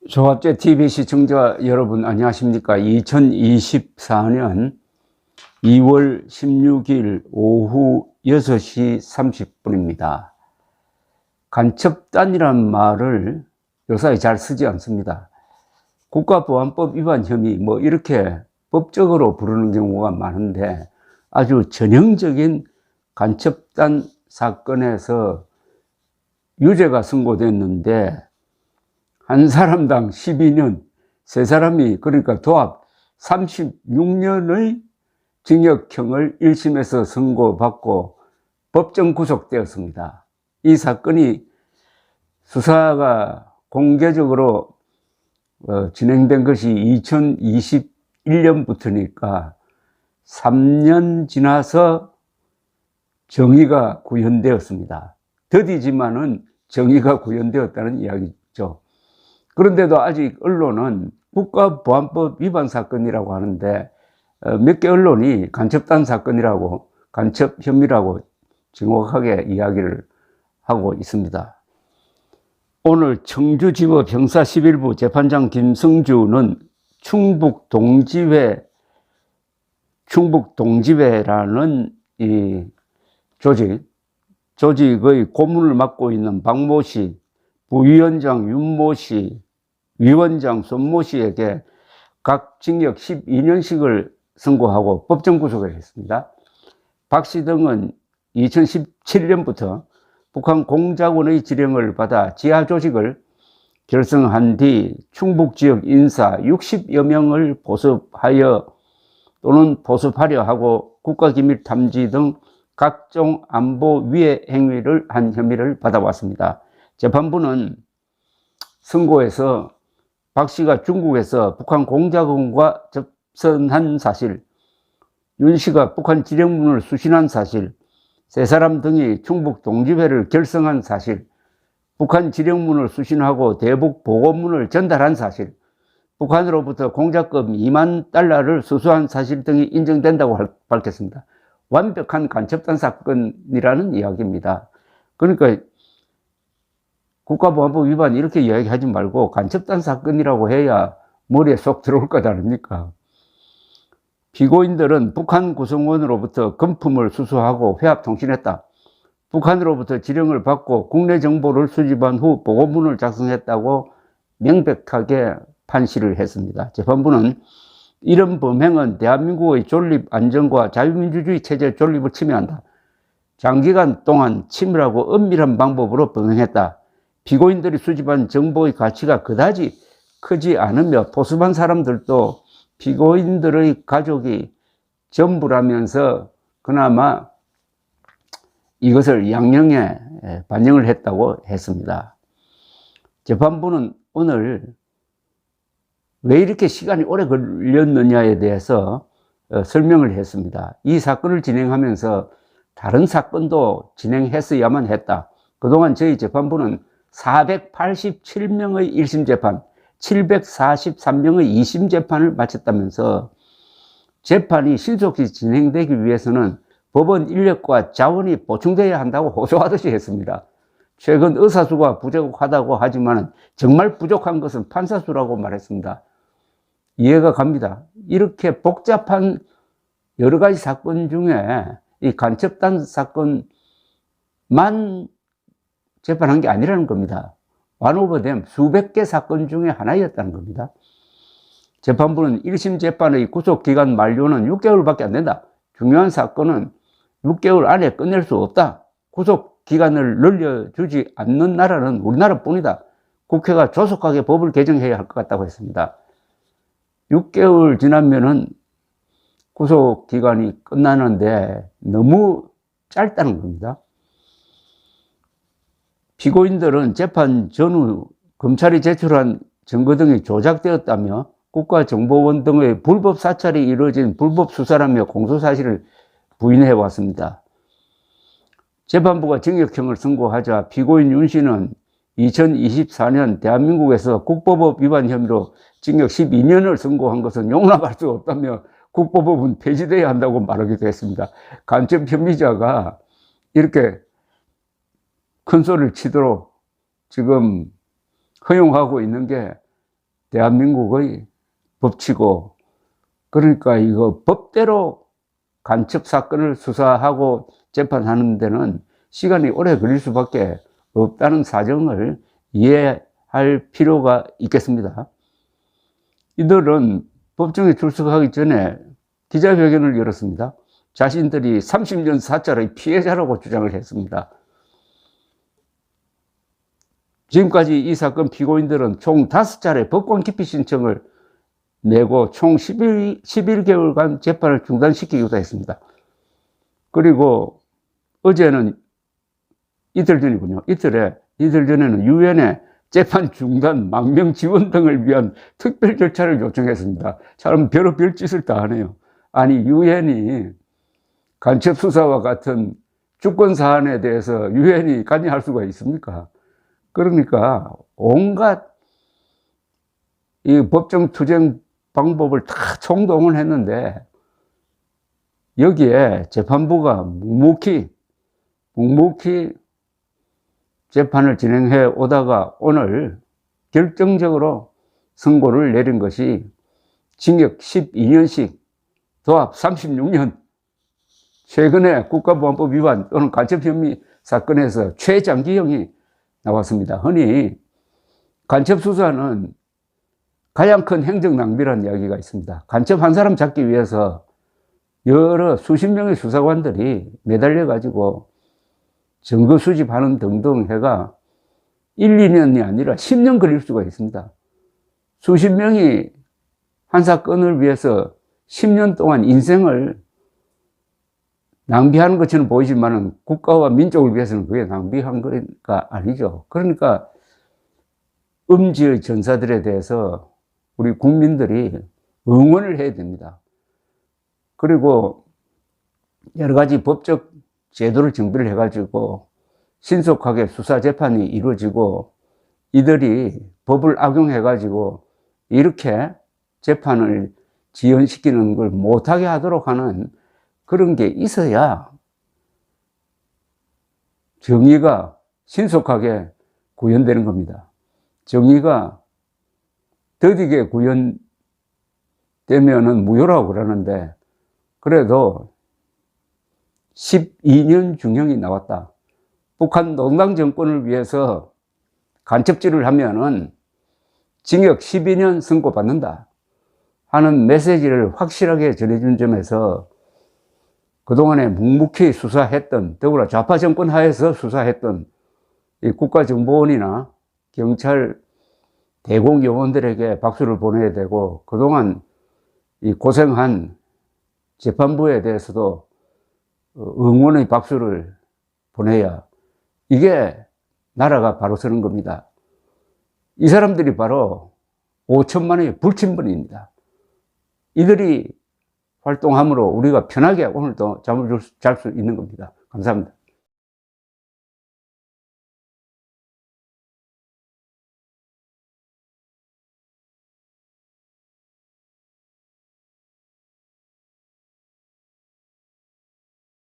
조합제 TV 시청자 여러분 안녕하십니까? 2024년 2월 16일 오후 6시 30분입니다. 간첩단이란 말을 요사이 잘 쓰지 않습니다. 국가보안법 위반 혐의 이렇게 법적으로 부르는 경우가 많은데 아주 전형적인 간첩단 사건에서 유죄가 선고됐는데 한 사람당 12년, 세 사람이 그러니까 도합 36년의 징역형을 1심에서 선고받고 법정 구속되었습니다. 이 사건이 수사가 공개적으로 진행된 것이 2021년부터니까 3년 지나서 정의가 구현되었습니다. 더디지만은 정의가 구현되었다는 이야기죠. 그런데도 아직 언론은 국가보안법 위반 사건이라고 하는데 몇 개 언론이 간첩단 사건이라고, 간첩 혐의라고 정확하게 이야기를 하고 있습니다. 오늘 청주지법 형사 11부 재판장 김성주는 충북 동지회라는 이 조직의 고문을 맡고 있는 박모 씨, 부위원장 윤모 씨, 위원장 손모 씨에게 각 징역 12년씩을 선고하고 법정 구속을 했습니다. 박 씨 등은 2017년부터 북한 공작원의 지령을 받아 지하 조직을 결성한 뒤 충북 지역 인사 60여 명을 보습하여 또는 보습하려 하고 국가기밀 탐지 등 각종 안보 위해 행위를 한 혐의를 받아왔습니다. 재판부는 선고에서 박 씨가 중국에서 북한 공작원과 접선한 사실, 윤 씨가 북한 지령문을 수신한 사실, 세 사람 등이 충북 동지회를 결성한 사실, 북한 지령문을 수신하고 대북 보고문을 전달한 사실, 북한으로부터 공작금 2만 달러를 수수한 사실 등이 인정된다고 밝혔습니다. 완벽한 간첩단 사건이라는 이야기입니다. 그러니까 국가보안법 위반 이렇게 이야기하지 말고 간첩단 사건이라고 해야 머리에 쏙 들어올 것 아닙니까? 피고인들은 북한 구성원으로부터 금품을 수수하고 회합통신했다. 북한으로부터 지령을 받고 국내 정보를 수집한 후 보고문을 작성했다고 명백하게 판시를 했습니다. 재판부는 이런 범행은 대한민국의 존립, 안정과 자유민주주의 체제 존립을 침해한다. 장기간 동안 치밀하고 은밀한 방법으로 범행했다. 피고인들이 수집한 정보의 가치가 그다지 크지 않으며 보습한 사람들도 피고인들의 가족이 전부라면서 그나마 이것을 양형에 반영을 했다고 했습니다. 재판부는 오늘 왜 이렇게 시간이 오래 걸렸느냐에 대해서 설명을 했습니다. 이 사건을 진행하면서 다른 사건도 진행했어야만 했다. 그동안 저희 재판부는 487명의 1심 재판, 743명의 2심 재판을 마쳤다면서 재판이 신속히 진행되기 위해서는 법원 인력과 자원이 보충되어야 한다고 호소하듯이 했습니다. 최근 의사수가 부족하다고 하지만 정말 부족한 것은 판사수라고 말했습니다. 이해가 갑니다. 이렇게 복잡한 여러 가지 사건 중에 이 간첩단 사건만 재판한 게 아니라는 겁니다. 완오버된 수백 개 사건 중에 하나였다는 겁니다. 재판부는 1심 재판의 구속기간 만료는 6개월밖에 안 된다. 중요한 사건은 6개월 안에 끝낼 수 없다. 구속기간을 늘려주지 않는 나라는 우리나라뿐이다. 국회가 조속하게 법을 개정해야 할 것 같다고 했습니다. 6개월 지나면은 구속기간이 끝나는데 너무 짧다는 겁니다. 피고인들은 재판 전후 검찰이 제출한 증거 등이 조작되었다며 국가정보원 등의 불법 사찰이 이루어진 불법 수사라며 공소사실을 부인해 왔습니다. 재판부가 징역형을 선고하자 피고인 윤 씨는 2024년 대한민국에서 국보법 위반 혐의로 징역 12년을 선고한 것은 용납할 수 없다며 국보법은 폐지되어야 한다고 말하기도 했습니다. 간첩 혐의자가 이렇게 큰 소리를 치도록 지금 허용하고 있는 게 대한민국의 법치고, 그러니까 이거 법대로 간첩 사건을 수사하고 재판하는 데는 시간이 오래 걸릴 수밖에 없다는 사정을 이해할 필요가 있겠습니다. 이들은 법정에 출석하기 전에 기자회견을 열었습니다. 자신들이 30년 사찰의 피해자라고 주장을 했습니다. 지금까지 이 사건 피고인들은 총 5차례 법관 기피 신청을 내고 총 11개월간 재판을 중단시키기도 했습니다. 그리고 어제는 이틀 전이군요. 이틀 전에는 유엔에 재판 중단, 망명 지원 등을 위한 특별 절차를 요청했습니다. 사람 별의별 짓을 다 하네요. 아니, 유엔이 간첩 수사와 같은 주권 사안에 대해서 유엔이 관여할 수가 있습니까? 그러니까 온갖 이 법정 투쟁 방법을 다 총동원했는데 여기에 재판부가 묵묵히 재판을 진행해 오다가 오늘 결정적으로 선고를 내린 것이 징역 12년씩 도합 36년, 최근에 국가보안법 위반 또는 간첩 혐의 사건에서 최장기형이 나왔습니다. 흔히 간첩 수사는 가장 큰 행정 낭비라는 이야기가 있습니다. 간첩 한 사람 잡기 위해서 여러 수십 명의 수사관들이 매달려 가지고 증거 수집하는 등등 해가 1, 2년이 아니라 10년 걸릴 수가 있습니다. 수십 명이 한 사건을 위해서 10년 동안 인생을 낭비하는 것처럼 보이지만 국가와 민족을 위해서는 그게 낭비한 거가 아니죠. 그러니까 음지의 전사들에 대해서 우리 국민들이 응원을 해야 됩니다. 그리고 여러 가지 법적 제도를 정비를 해가지고 신속하게 수사 재판이 이루어지고 이들이 법을 악용해가지고 이렇게 재판을 지연시키는 걸 못하게 하도록 하는 그런 게 있어야 정의가 신속하게 구현되는 겁니다. 정의가 더디게 구현되면은 무효라고 그러는데 그래도 12년 중형이 나왔다. 북한 노동당 정권을 위해서 간첩질을 하면은 징역 12년 선고받는다 하는 메시지를 확실하게 전해준 점에서 그동안에 묵묵히 수사했던, 더불어 좌파 정권 하에서 수사했던 이 국가정보원이나 경찰 대공 요원들에게 박수를 보내야 되고, 그동안 이 고생한 재판부에 대해서도 응원의 박수를 보내야 이게 나라가 바로 서는 겁니다. 이 사람들이 바로 5천만의 불친분입니다. 이들이 활동함으로 우리가 편하게 오늘도 잠을 잘 수 있는 겁니다. 감사합니다.